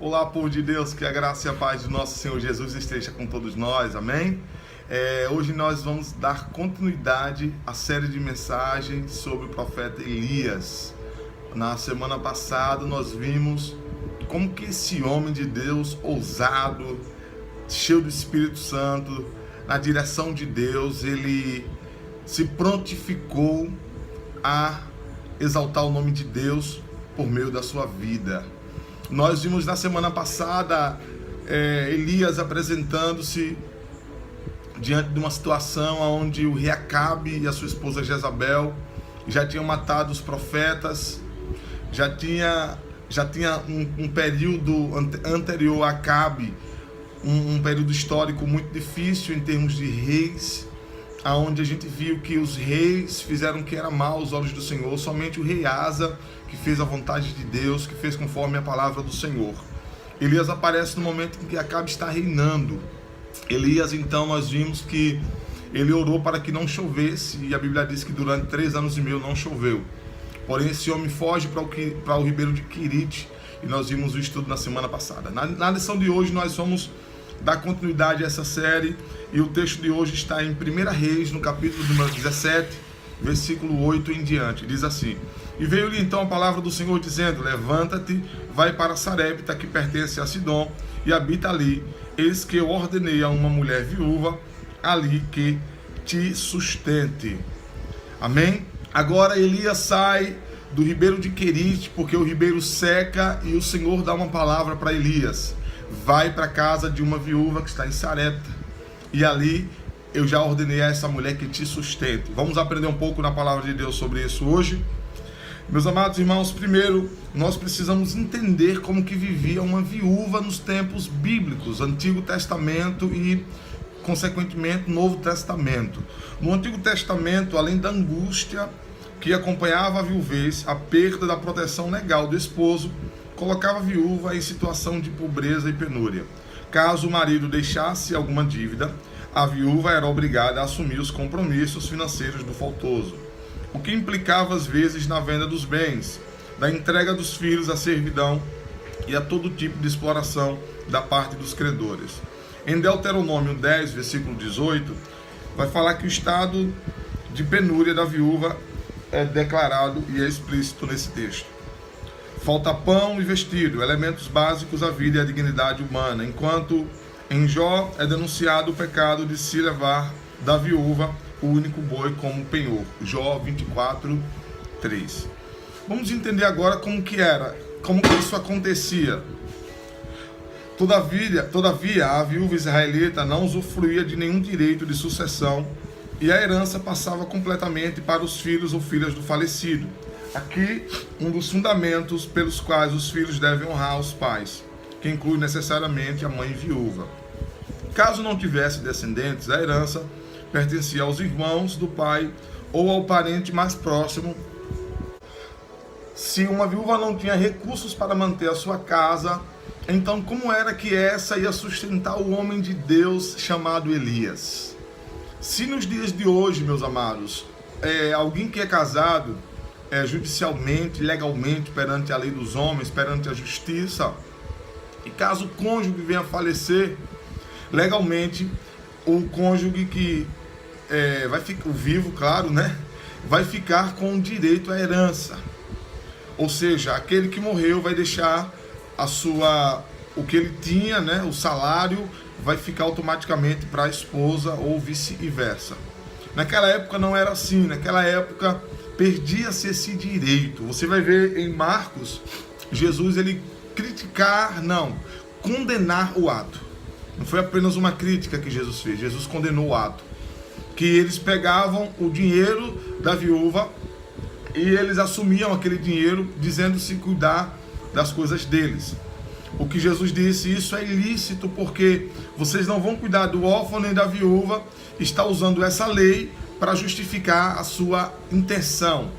Olá, povo de Deus, que a graça e a paz do nosso Senhor Jesus esteja com todos nós, amém? Hoje nós vamos dar continuidade à série de mensagens sobre o profeta Elias. Na semana passada nós vimos como que esse homem de Deus, ousado, cheio do Espírito Santo, na direção de Deus, ele se prontificou a exaltar o nome de Deus por meio da sua vida. Nós vimos na semana passada Elias apresentando-se diante de uma situação onde o rei Acabe e a sua esposa Jezabel já tinham matado os profetas, já tinha um período anterior a Acabe, um período histórico muito difícil em termos de reis, aonde a gente viu que os reis fizeram o que era mal aos olhos do Senhor, somente o rei Asa que fez a vontade de Deus, que fez conforme a palavra do Senhor. Elias aparece no momento em que Acabe está reinando. Elias, então, nós vimos que ele orou para que não chovesse, e a Bíblia diz que durante 3 anos e meio não choveu. Porém, esse homem foge para o ribeiro de Querite, e nós vimos o estudo na semana passada. Na lição de hoje nós vamos dar continuidade a essa série, e o texto de hoje está em 1 Reis, no capítulo número 17, versículo 8 em diante. Diz assim: E veio-lhe então a palavra do Senhor dizendo: Levanta-te, vai para Sarepta, que pertence a Sidom, e habita ali. Eis que eu ordenei a uma mulher viúva ali que te sustente. Amém? Agora Elias sai do ribeiro de Querite, porque o ribeiro seca, e o Senhor dá uma palavra para Elias: vai para a casa de uma viúva que está em Sarepta, e ali eu já ordenei a essa mulher que te sustente. Vamos aprender um pouco na palavra de Deus sobre isso hoje. Meus amados irmãos, primeiro nós precisamos entender como que vivia uma viúva nos tempos bíblicos, Antigo Testamento e, consequentemente, Novo Testamento. No Antigo Testamento, além da angústia que acompanhava a viuvez, a perda da proteção legal do esposo colocava a viúva em situação de pobreza e penúria. Caso o marido deixasse alguma dívida, a viúva era obrigada a assumir os compromissos financeiros do faltoso, o que implicava às vezes na venda dos bens, da entrega dos filhos à servidão e a todo tipo de exploração da parte dos credores. Em Deuteronômio 10, versículo 18, vai falar que o estado de penúria da viúva é declarado e é explícito nesse texto. Falta pão e vestido, elementos básicos à vida e à dignidade humana, enquanto em Jó é denunciado o pecado de se levar da viúva o único boi como penhor. Jó 24, 3. Vamos entender agora como que isso acontecia. Todavia, a viúva israelita não usufruía de nenhum direito de sucessão, e a herança passava completamente para os filhos ou filhas do falecido. Aqui, um dos fundamentos pelos quais os filhos devem honrar os pais, que inclui necessariamente a mãe viúva. Caso não tivesse descendentes, a herança pertencia aos irmãos do pai ou ao parente mais próximo. Se uma viúva não tinha recursos para manter a sua casa, então como era que essa ia sustentar o homem de Deus chamado Elias? Se nos dias de hoje, meus amados, alguém que é casado judicialmente, legalmente, perante a lei dos homens, perante a justiça, e caso o cônjuge venha a falecer, legalmente, o cônjuge que vai ficar, o vivo, claro, né, vai ficar com direito à herança. Ou seja, aquele que morreu vai deixar o que ele tinha, né, o salário, vai ficar automaticamente para a esposa ou vice-versa. Naquela época não era assim, naquela época perdia-se esse direito. Você vai ver em Marcos, Jesus ele condenar o ato. Não foi apenas uma crítica que Jesus fez, Jesus condenou o ato. Que eles pegavam o dinheiro da viúva e eles assumiam aquele dinheiro dizendo-se cuidar das coisas deles. O que Jesus disse, isso é ilícito, porque vocês não vão cuidar do órfão nem da viúva, está usando essa lei para justificar a sua intenção.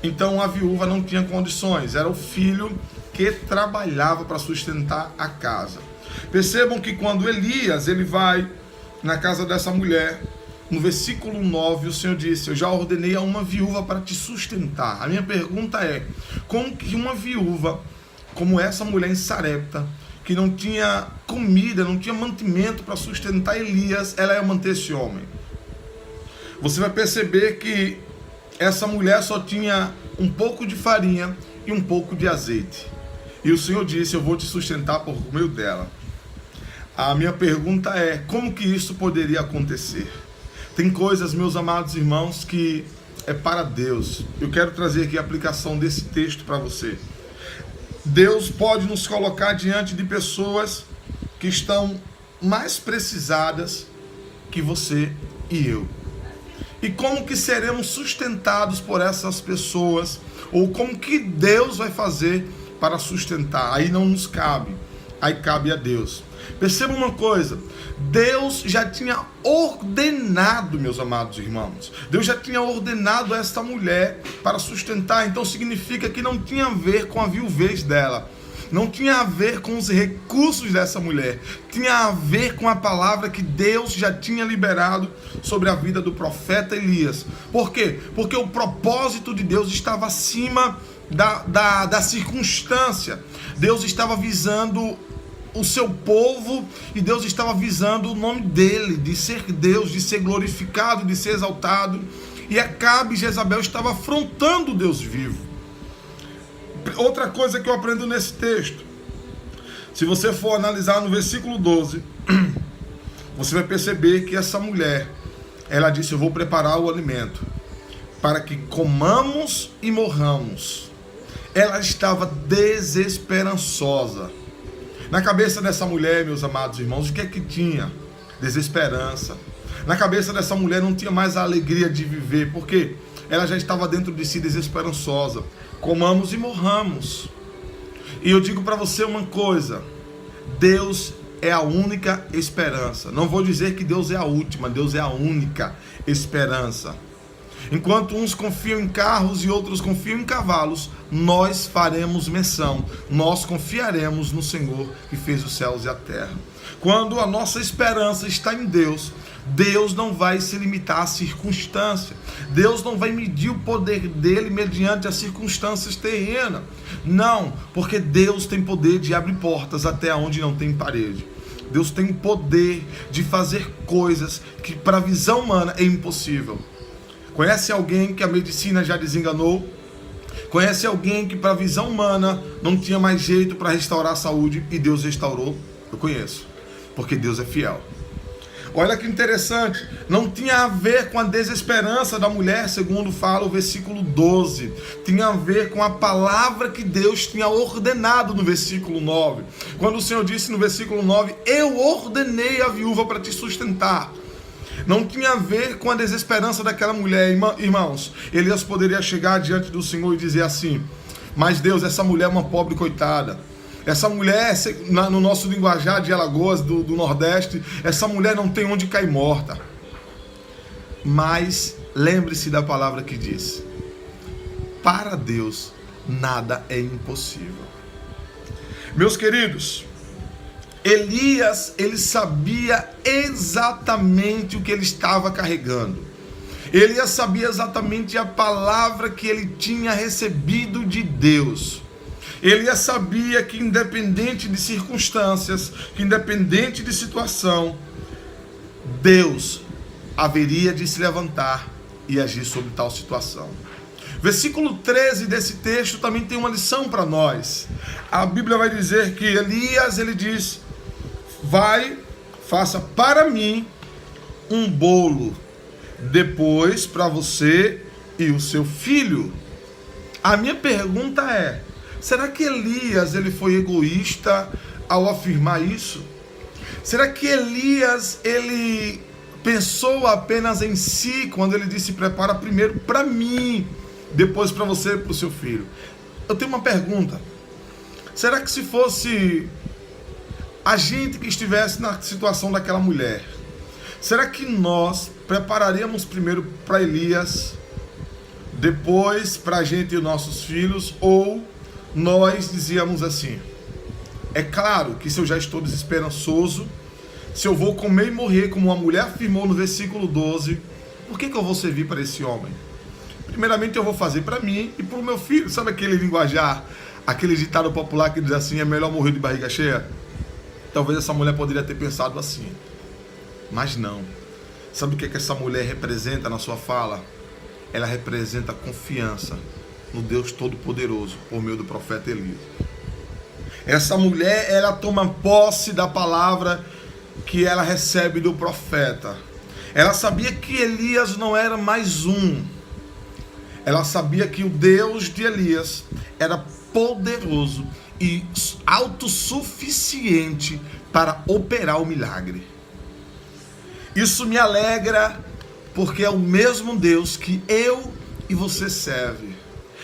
Então a viúva não tinha condições, era o filho que trabalhava para sustentar a casa. Percebam que quando Elias ele vai na casa dessa mulher, no versículo 9, o Senhor disse: eu já ordenei a uma viúva para te sustentar. A minha pergunta é, como que uma viúva, como essa mulher em Sarepta, que não tinha comida, não tinha mantimento para sustentar Elias, ela ia manter esse homem. Você vai perceber que essa mulher só tinha um pouco de farinha e um pouco de azeite. E o Senhor disse: eu vou te sustentar por meio dela. A minha pergunta é: como que isso poderia acontecer? Tem coisas, meus amados irmãos, que é para Deus. Eu quero trazer aqui a aplicação desse texto para você. Deus pode nos colocar diante de pessoas que estão mais precisadas que você e eu. E como que seremos sustentados por essas pessoas? Ou como que Deus vai fazer para sustentar? Aí não nos cabe, aí cabe a Deus. Perceba uma coisa: Deus já tinha ordenado, meus amados irmãos, Deus já tinha ordenado esta mulher para sustentar. Então significa que não tinha a ver com a viuvez dela, não tinha a ver com os recursos dessa mulher, tinha a ver com a palavra que Deus já tinha liberado sobre a vida do profeta Elias. Por quê? Porque o propósito de Deus estava acima da circunstância. Deus estava visando o seu povo e Deus estava visando o nome dele, de ser Deus, de ser glorificado, de ser exaltado. E Acabe e Jezabel estavam afrontando o Deus vivo. Outra coisa que eu aprendo nesse texto, se você for analisar no versículo 12, você vai perceber que essa mulher, ela disse: eu vou preparar o alimento para que comamos e morramos. Ela estava desesperançosa. Na cabeça dessa mulher, meus amados irmãos, o que é que tinha? Desesperança. Na cabeça dessa mulher não tinha mais a alegria de viver, porque ela já estava dentro de si desesperançosa. Comamos e morramos. E eu digo para você uma coisa: Deus é a única esperança. Não vou dizer que Deus é a última, Deus é a única esperança. Enquanto uns confiam em carros e outros confiam em cavalos, nós faremos menção, nós confiaremos no Senhor que fez os céus e a terra. Quando a nossa esperança está em Deus, Deus não vai se limitar à circunstância. Deus não vai medir o poder dele mediante as circunstâncias terrenas. Não, porque Deus tem poder de abrir portas até onde não tem parede. Deus tem poder de fazer coisas que para a visão humana é impossível. Conhece alguém que a medicina já desenganou? Conhece alguém que para a visão humana não tinha mais jeito para restaurar a saúde e Deus restaurou? Eu conheço, porque Deus é fiel. Olha que interessante, não tinha a ver com a desesperança da mulher, segundo fala o versículo 12. Tinha a ver com a palavra que Deus tinha ordenado no versículo 9. Quando o Senhor disse no versículo 9: eu ordenei a viúva para te sustentar. Não tinha a ver com a desesperança daquela mulher, irmãos. Elias poderia chegar diante do Senhor e dizer assim: mas Deus, essa mulher é uma pobre coitada. Essa mulher, no nosso linguajar de Alagoas, do Nordeste, essa mulher não tem onde cair morta. Mas lembre-se da palavra que diz: para Deus nada é impossível. Meus queridos, Elias, ele sabia exatamente o que ele estava carregando. Elias sabia exatamente a palavra que ele tinha recebido de Deus. Elias sabia que independente de circunstâncias, que independente de situação, Deus haveria de se levantar e agir sobre tal situação. Versículo 13 desse texto também tem uma lição para nós. A Bíblia vai dizer que Elias, ele diz: vai, faça para mim um bolo, depois para você e o seu filho. A minha pergunta é: será que Elias ele foi egoísta ao afirmar isso? Será que Elias ele pensou apenas em si quando ele disse: prepara primeiro para mim, depois para você e para o seu filho? Eu tenho uma pergunta: será que se fosse a gente que estivesse na situação daquela mulher, será que nós prepararíamos primeiro para Elias, depois para a gente e os nossos filhos? Ou nós dizíamos assim: é claro que se eu já estou desesperançoso, se eu vou comer e morrer, como a mulher afirmou no versículo 12, por que eu vou servir para esse homem? Primeiramente eu vou fazer para mim e para o meu filho. Sabe aquele linguajar, aquele ditado popular que diz assim: é melhor morrer de barriga cheia? Talvez essa mulher poderia ter pensado assim, mas não. Sabe o que essa mulher representa na sua fala? Ela representa confiança no Deus Todo-Poderoso, por meio do profeta Elias. Essa mulher, ela toma posse da palavra que ela recebe do profeta. Ela sabia que Elias não era mais um. Ela sabia que o Deus de Elias era poderoso e autossuficiente para operar o milagre. Isso me alegra, porque é o mesmo Deus que eu e você serve.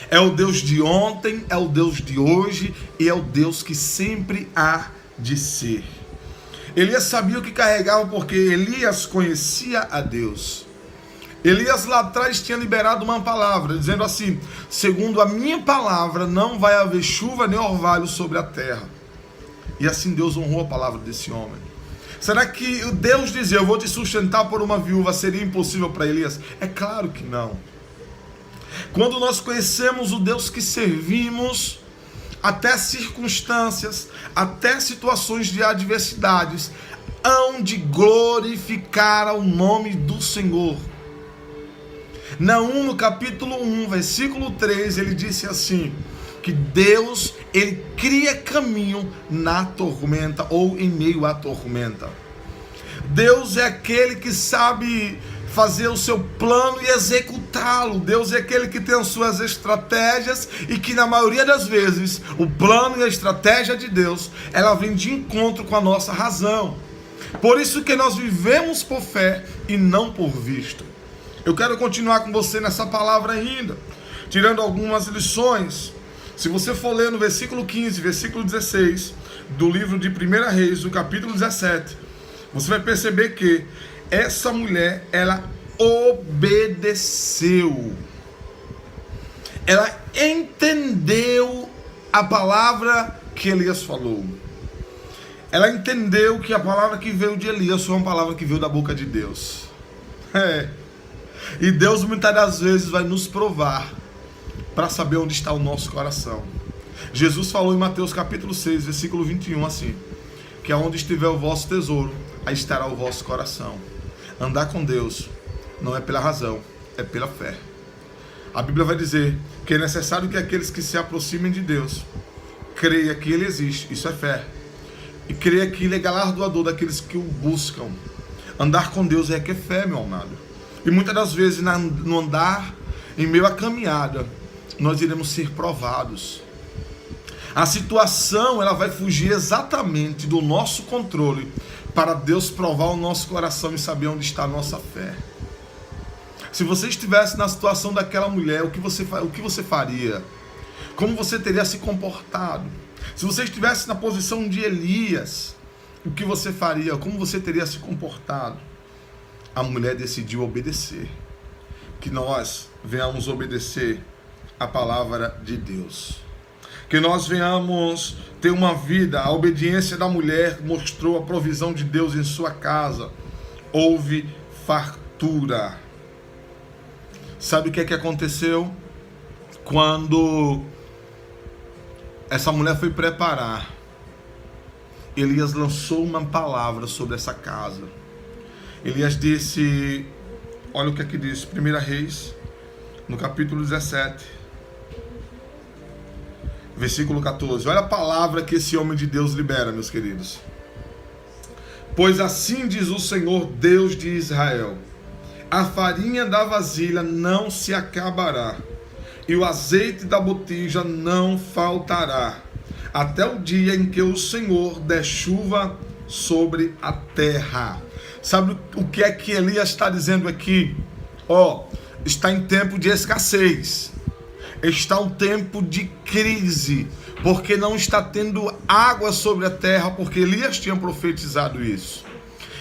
É o Deus de ontem, é o Deus de hoje e é o Deus que sempre há de ser. Elias sabia o que carregava porque Elias conhecia a Deus. Elias lá atrás tinha liberado uma palavra, dizendo assim: segundo a minha palavra, não vai haver chuva nem orvalho sobre a terra. E assim Deus honrou a palavra desse homem. Será que Deus dizer, eu vou te sustentar por uma viúva, seria impossível para Elias? É claro que não. Quando nós conhecemos o Deus que servimos, até circunstâncias, até situações de adversidades, hão de glorificar o nome do Senhor. Naum, no capítulo 1, versículo 3, ele disse assim, que Deus, ele cria caminho na tormenta ou em meio à tormenta. Deus é aquele que sabe fazer o seu plano e executá-lo. Deus é aquele que tem as suas estratégias e que na maioria das vezes o plano e a estratégia de Deus, ela vem de encontro com a nossa razão. Por isso que nós vivemos por fé e não por vista. Eu quero continuar com você nessa palavra ainda, tirando algumas lições. Se você for ler no versículo 15, versículo 16, do livro de 1 Reis, do capítulo 17, você vai perceber que essa mulher, ela obedeceu. Ela entendeu a palavra que Elias falou. Ela entendeu que a palavra que veio de Elias foi uma palavra que veio da boca de Deus. E Deus muitas das vezes vai nos provar para saber onde está o nosso coração. Jesus falou em Mateus capítulo 6, versículo 21 assim, que aonde estiver o vosso tesouro, aí estará o vosso coração. Andar com Deus não é pela razão, é pela fé. A Bíblia vai dizer que é necessário que aqueles que se aproximem de Deus creia que Ele existe, isso é fé, e creia que Ele é galardoador daqueles que o buscam. Andar com Deus é que é fé, meu amado. E muitas das vezes no andar, em meio à caminhada, nós iremos ser provados. A situação, ela vai fugir exatamente do nosso controle para Deus provar o nosso coração e saber onde está a nossa fé. Se você estivesse na situação daquela mulher, o que você faria? Como você teria se comportado? Se você estivesse na posição de Elias, o que você faria? Como você teria se comportado? A mulher decidiu obedecer. Que nós venhamos obedecer a palavra de Deus. Que nós venhamos ter uma vida. A obediência da mulher mostrou a provisão de Deus em sua casa. Houve fartura. Sabe o que é que aconteceu? Quando essa mulher foi preparar, Elias lançou uma palavra sobre essa casa. Elias disse, olha o que aqui diz, 1 Reis, no capítulo 17, versículo 14. Olha a palavra que esse homem de Deus libera, meus queridos. Pois assim diz o Senhor Deus de Israel: a farinha da vasilha não se acabará, e o azeite da botija não faltará, até o dia em que o Senhor der chuva sobre a terra. Sabe o que é que Elias está dizendo aqui? Está em tempo de escassez. Está um tempo de crise, porque não está tendo água sobre a terra, porque Elias tinha profetizado isso.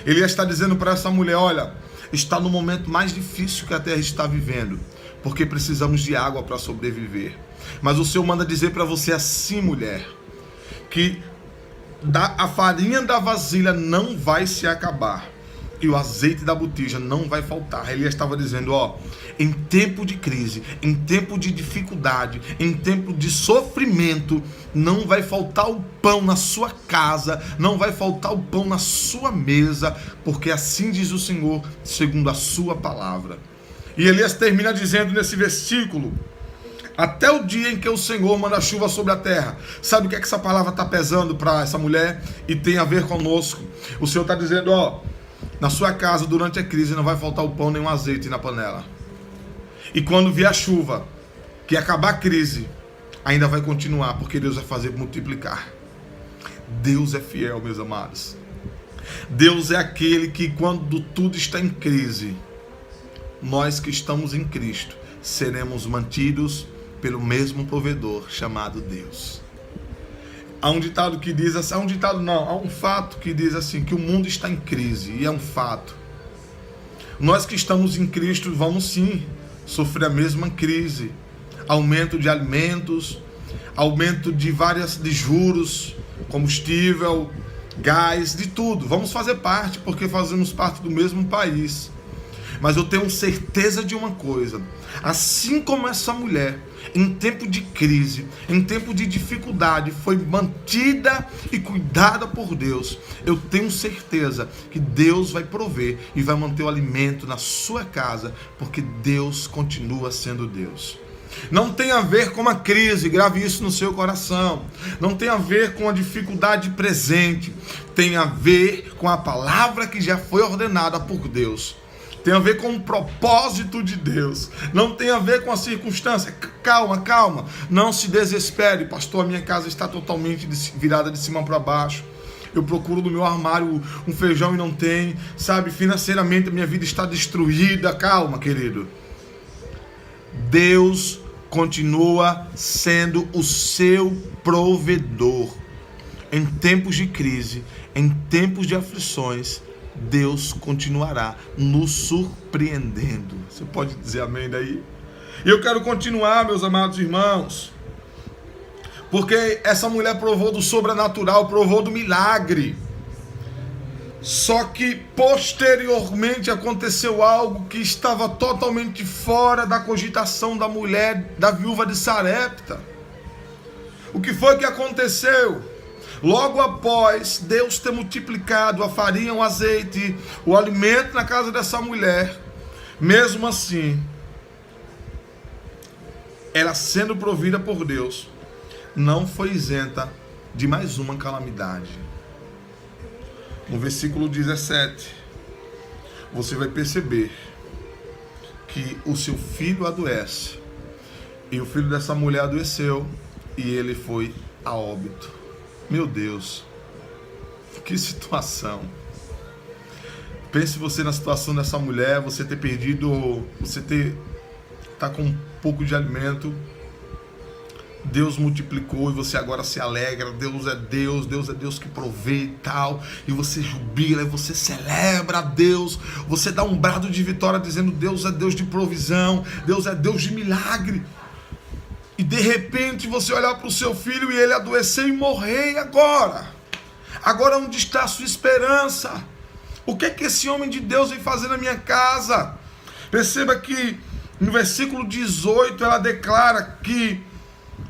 Elias está dizendo para essa mulher, olha, está no momento mais difícil que a terra está vivendo, porque precisamos de água para sobreviver. Mas o Senhor manda dizer para você assim, mulher, que a farinha da vasilha não vai se acabar, e o azeite da botija não vai faltar. Elias estava dizendo, ó, em tempo de crise, em tempo de dificuldade, em tempo de sofrimento, não vai faltar o pão na sua casa, não vai faltar o pão na sua mesa, porque assim diz o Senhor, segundo a sua palavra. E Elias termina dizendo nesse versículo, até o dia em que o Senhor manda chuva sobre a terra. Sabe o que é que essa palavra está pesando para essa mulher? E tem a ver conosco. O Senhor está dizendo, ó, na sua casa durante a crise não vai faltar o pão nem o azeite na panela. E quando vier a chuva, que acabar a crise, ainda vai continuar, porque Deus vai fazer multiplicar. Deus é fiel, meus amados. Deus é aquele que quando tudo está em crise, nós que estamos em Cristo, seremos mantidos pelo mesmo provedor chamado Deus. Há um ditado que diz assim, há um fato que diz assim, que o mundo está em crise, e é um fato. Nós que estamos em Cristo vamos sim sofrer a mesma crise, aumento de alimentos, aumento de juros, combustível, gás, de tudo. Vamos fazer parte, porque fazemos parte do mesmo país. Mas eu tenho certeza de uma coisa, assim como essa mulher, em tempo de crise, em tempo de dificuldade, foi mantida e cuidada por Deus, eu tenho certeza que Deus vai prover e vai manter o alimento na sua casa, porque Deus continua sendo Deus. Não tem a ver com a crise, grave isso no seu coração. Não tem a ver com a dificuldade presente, tem a ver com a palavra que já foi ordenada por Deus. Tem a ver com o propósito de Deus. Não tem a ver com a circunstância. Calma. Não se desespere. Pastor, a minha casa está totalmente virada de cima para baixo. Eu procuro no meu armário um feijão e não tem. Sabe, financeiramente a minha vida está destruída. Calma, querido. Deus continua sendo o seu provedor. Em tempos de crise, em tempos de aflições, Deus continuará nos surpreendendo. Você pode dizer amém daí? E eu quero continuar, meus amados irmãos, porque essa mulher provou do sobrenatural, provou do milagre. Só que posteriormente aconteceu algo que estava totalmente fora da cogitação da mulher, da viúva de Sarepta. O que foi que aconteceu? Logo após Deus ter multiplicado a farinha, o azeite, o alimento na casa dessa mulher, mesmo assim, ela sendo provida por Deus, não foi isenta de mais uma calamidade. No versículo 17, você vai perceber que o seu filho adoece, e o filho dessa mulher adoeceu, e ele foi a óbito. Meu Deus, que situação. Pense você na situação dessa mulher, você ter perdido, tá com um pouco de alimento, Deus multiplicou e você agora se alegra. Deus é Deus que provê e tal, e você jubila, e você celebra a Deus, você dá um brado de vitória dizendo Deus é Deus de provisão, Deus é Deus de milagre. E de repente você olhar para o seu filho e ele adoecer e morrer, e agora? Agora onde está a sua esperança? O que é que esse homem de Deus vem fazer na minha casa? Perceba que no versículo 18 ela declara que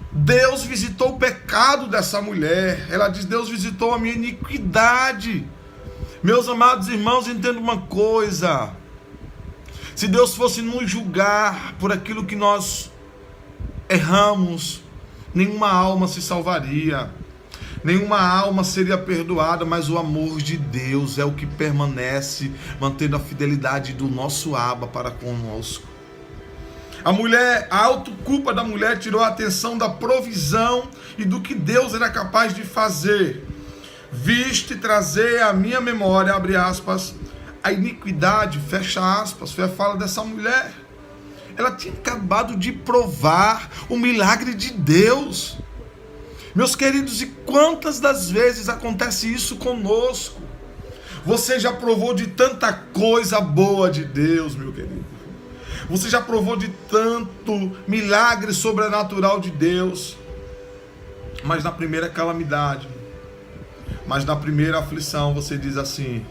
Deus visitou o pecado dessa mulher. Ela diz, Deus visitou a minha iniquidade. Meus amados irmãos, entenda uma coisa. Se Deus fosse nos julgar por aquilo que nós erramos, nenhuma alma se salvaria, nenhuma alma seria perdoada, mas o amor de Deus é o que permanece, mantendo a fidelidade do nosso Abba para conosco. A autoculpa da mulher tirou a atenção da provisão e do que Deus era capaz de fazer. Viste trazer à minha memória, abre aspas, a iniquidade, fecha aspas, foi a fala dessa mulher. Ela tinha acabado de provar o milagre de Deus. Meus queridos, e quantas das vezes acontece isso conosco? Você já provou de tanta coisa boa de Deus, meu querido. Você já provou de tanto milagre sobrenatural de Deus. Mas na primeira calamidade, mas na primeira aflição, você diz assim,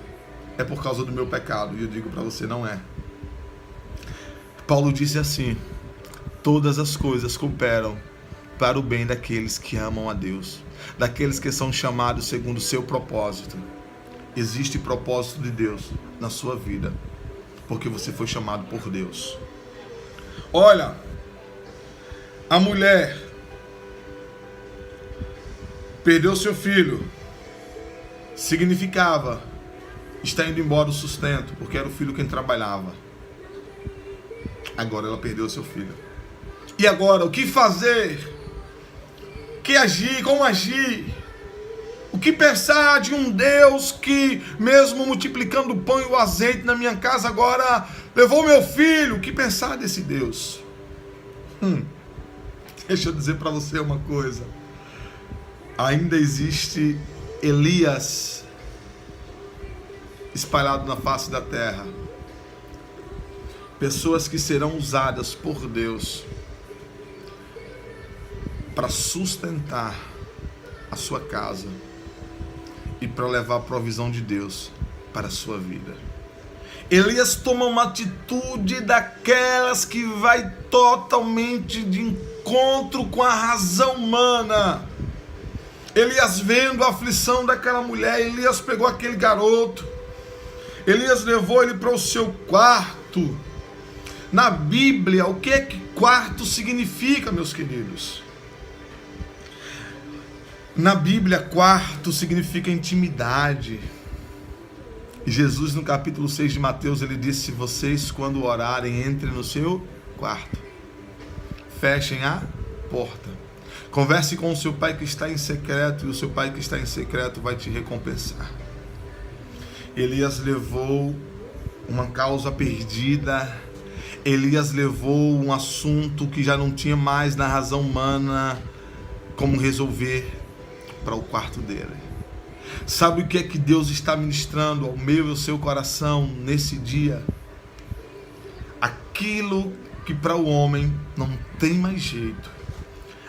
é por causa do meu pecado. E eu digo para você, não é. Paulo disse assim: todas as coisas cooperam para o bem daqueles que amam a Deus, daqueles que são chamados segundo o seu propósito. Existe propósito de Deus na sua vida, porque você foi chamado por Deus. Olha, a mulher perdeu seu filho, significava está indo embora o sustento, porque era o filho quem trabalhava. Agora ela perdeu seu filho. E agora, o que fazer? O que agir? Como agir? O que pensar de um Deus que, mesmo multiplicando o pão e o azeite na minha casa, agora levou meu filho? O que pensar desse Deus? Deixa eu dizer para você uma coisa. Ainda existe Elias espalhado na face da terra. Pessoas que serão usadas por Deus para sustentar a sua casa e para levar a provisão de Deus para a sua vida. Elias toma uma atitude daquelas que vai totalmente de encontro com a razão humana. Elias, vendo a aflição daquela mulher, Elias pegou aquele garoto, Elias levou ele para o seu quarto. Na Bíblia, o que é que quarto significa, meus queridos? Na Bíblia, quarto significa intimidade. E Jesus, no capítulo 6 de Mateus, ele disse: vocês, quando orarem, entrem no seu quarto, fechem a porta, converse com o seu pai que está em secreto, e o seu pai que está em secreto vai te recompensar. Elias levou uma causa perdida, Elias levou um assunto que já não tinha mais na razão humana como resolver, para o quarto dele. Sabe o que é que Deus está ministrando ao meu e ao seu coração nesse dia? Aquilo que para o homem não tem mais jeito,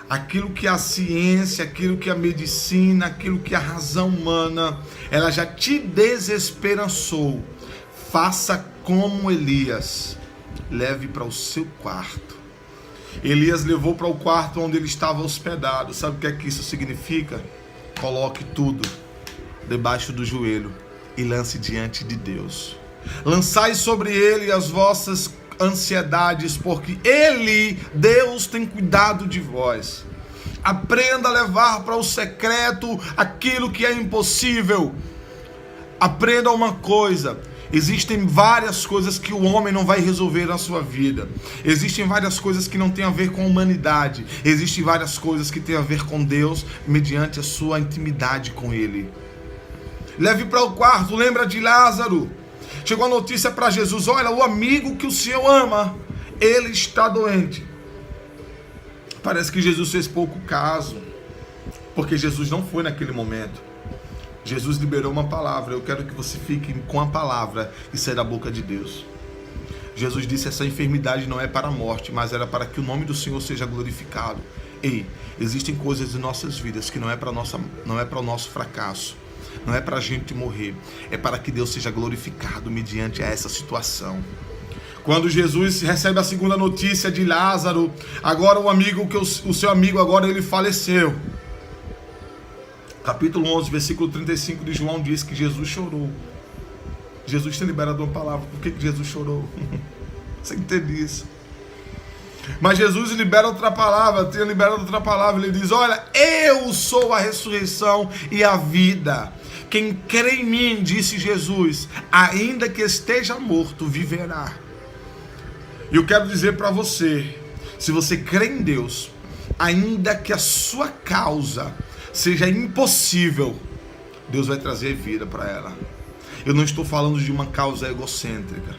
aquilo que a ciência, aquilo que a medicina, aquilo que a razão humana, ela já te desesperançou. Faça como Elias, leve para o seu quarto. Elias levou para o quarto onde ele estava hospedado. Sabe o que é que isso significa? Coloque tudo debaixo do joelho e lance diante de Deus. Lançai sobre ele as vossas ansiedades, porque ele, Deus, tem cuidado de vós. Aprenda a levar para o secreto aquilo que é impossível. Aprenda uma coisa: existem várias coisas que o homem não vai resolver na sua vida. Existem várias coisas que não têm a ver com a humanidade. Existem várias coisas que têm a ver com Deus, mediante a sua intimidade com Ele. Leve para o quarto. Lembra de Lázaro? Chegou a notícia para Jesus: olha, o amigo que o Senhor ama, ele está doente. Parece que Jesus fez pouco caso, porque Jesus não foi naquele momento. Jesus liberou uma palavra. Eu quero que você fique com a palavra e saia da boca de Deus. Jesus disse: essa enfermidade não é para a morte, mas era para que o nome do Senhor seja glorificado. Ei, existem coisas em nossas vidas que não é para o nosso fracasso, não é para a gente morrer, é para que Deus seja glorificado mediante a essa situação. Quando Jesus recebe a segunda notícia de Lázaro, agora o seu amigo agora ele faleceu. Capítulo 11, versículo 35 de João diz que Jesus chorou. Jesus tem liberado uma palavra. Por que Jesus chorou? Você entende isso? Mas Jesus libera outra palavra, tem liberado outra palavra. Ele diz: olha, eu sou a ressurreição e a vida. Quem crê em mim, disse Jesus, ainda que esteja morto, viverá. E eu quero dizer para você, se você crê em Deus, ainda que a sua causa seja impossível, Deus vai trazer vida para ela. Eu não estou falando de uma causa egocêntrica.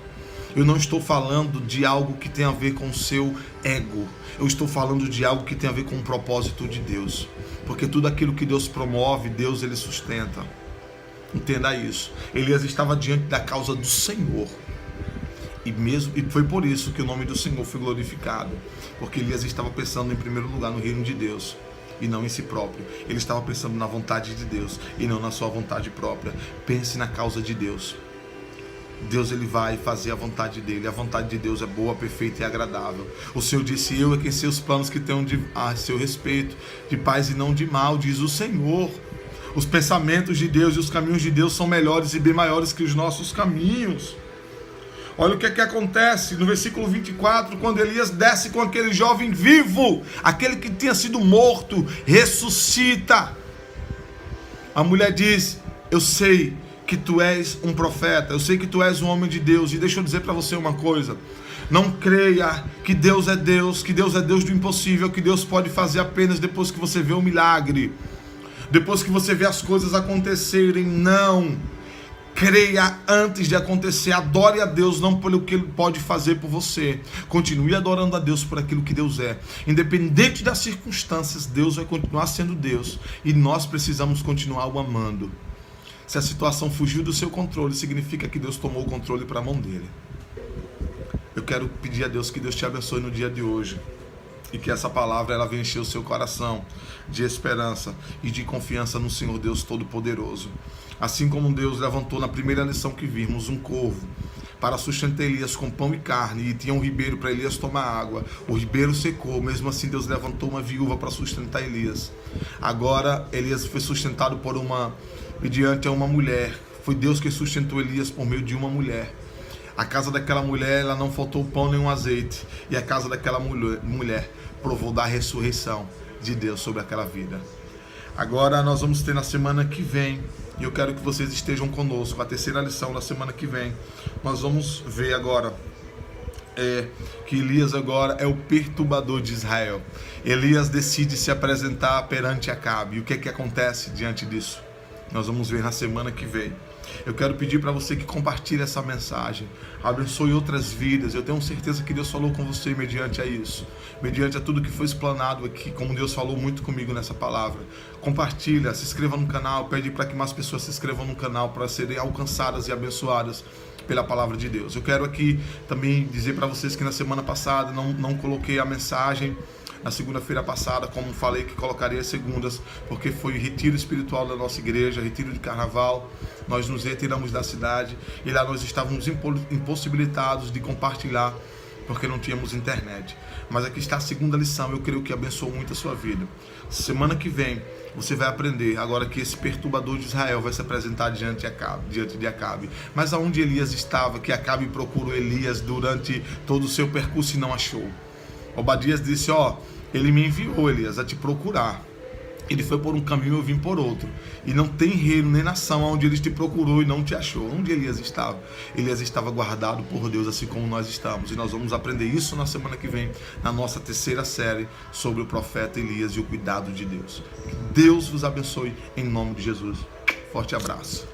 Eu não estou falando de algo que tem a ver com o seu ego. Eu estou falando de algo que tem a ver com o propósito de Deus. Porque tudo aquilo que Deus promove, Deus ele sustenta. Entenda isso. Elias estava diante da causa do Senhor. E foi por isso que o nome do Senhor foi glorificado. Porque Elias estava pensando em primeiro lugar no reino de Deus e não em si próprio. Ele estava pensando na vontade de Deus e não na sua vontade própria. Pense na causa de Deus. Deus ele vai fazer a vontade dele. A vontade de Deus é boa, perfeita e agradável. O Senhor disse: eu é quem sei os planos que tenho a seu respeito, de paz e não de mal, diz o Senhor. Os pensamentos de Deus e os caminhos de Deus são melhores e bem maiores que os nossos caminhos. Olha o que acontece no versículo 24, quando Elias desce com aquele jovem vivo, aquele que tinha sido morto, ressuscita. A mulher diz: eu sei que tu és um profeta, eu sei que tu és um homem de Deus, e deixa eu dizer para você uma coisa: não creia que Deus é Deus do impossível, que Deus pode fazer apenas depois que você vê o milagre, depois que você vê as coisas acontecerem. Não, creia antes de acontecer. Adore a Deus não pelo que Ele pode fazer por você. Continue adorando a Deus por aquilo que Deus é. Independente das circunstâncias, Deus vai continuar sendo Deus, e nós precisamos continuar o amando. Se a situação fugiu do seu controle, significa que Deus tomou o controle para a mão dele. Eu quero pedir a Deus que Deus te abençoe no dia de hoje, e que essa palavra ela venha encher o seu coração de esperança e de confiança no Senhor Deus Todo-Poderoso. Assim como Deus levantou na primeira lição que vimos um corvo para sustentar Elias com pão e carne, e tinha um ribeiro para Elias tomar água, o ribeiro secou, mesmo assim Deus levantou uma viúva para sustentar Elias. Agora Elias foi sustentado mediante uma mulher. Foi Deus que sustentou Elias por meio de uma mulher. A casa daquela mulher, ela não faltou pão nem um azeite, e a casa daquela mulher provou da ressurreição de Deus sobre aquela vida. Agora nós vamos ter na semana que vem, e eu quero que vocês estejam conosco, a terceira lição da semana que vem. Nós vamos ver agora que Elias agora é o perturbador de Israel. Elias decide se apresentar perante Acabe. E o que acontece diante disso? Nós vamos ver na semana que vem. Eu quero pedir para você que compartilhe essa mensagem, abençoe outras vidas. Eu tenho certeza que Deus falou com você mediante a isso, mediante a tudo que foi explanado aqui, como Deus falou muito comigo nessa palavra. Compartilha, se inscreva no canal, pede para que mais pessoas se inscrevam no canal para serem alcançadas e abençoadas pela palavra de Deus. Eu quero aqui também dizer para vocês que na semana passada não coloquei a mensagem na segunda-feira passada, como falei que colocaria as segundas, porque foi retiro espiritual da nossa igreja, retiro de carnaval. Nós nos retiramos da cidade e lá nós estávamos impossibilitados de compartilhar, porque não tínhamos internet. Mas aqui está a segunda lição, eu creio que abençoou muito a sua vida. Semana que vem você vai aprender agora que esse perturbador de Israel vai se apresentar diante de Acabe. Mas aonde Elias estava, que Acabe procurou Elias durante todo o seu percurso e não achou. Obadias disse: ele me enviou, Elias, a te procurar. Ele foi por um caminho, eu vim por outro. E não tem reino nem nação onde ele te procurou e não te achou. Onde Elias estava? Elias estava guardado por Deus, assim como nós estamos. E nós vamos aprender isso na semana que vem, na nossa terceira série sobre o profeta Elias e o cuidado de Deus. Que Deus vos abençoe em nome de Jesus. Forte abraço.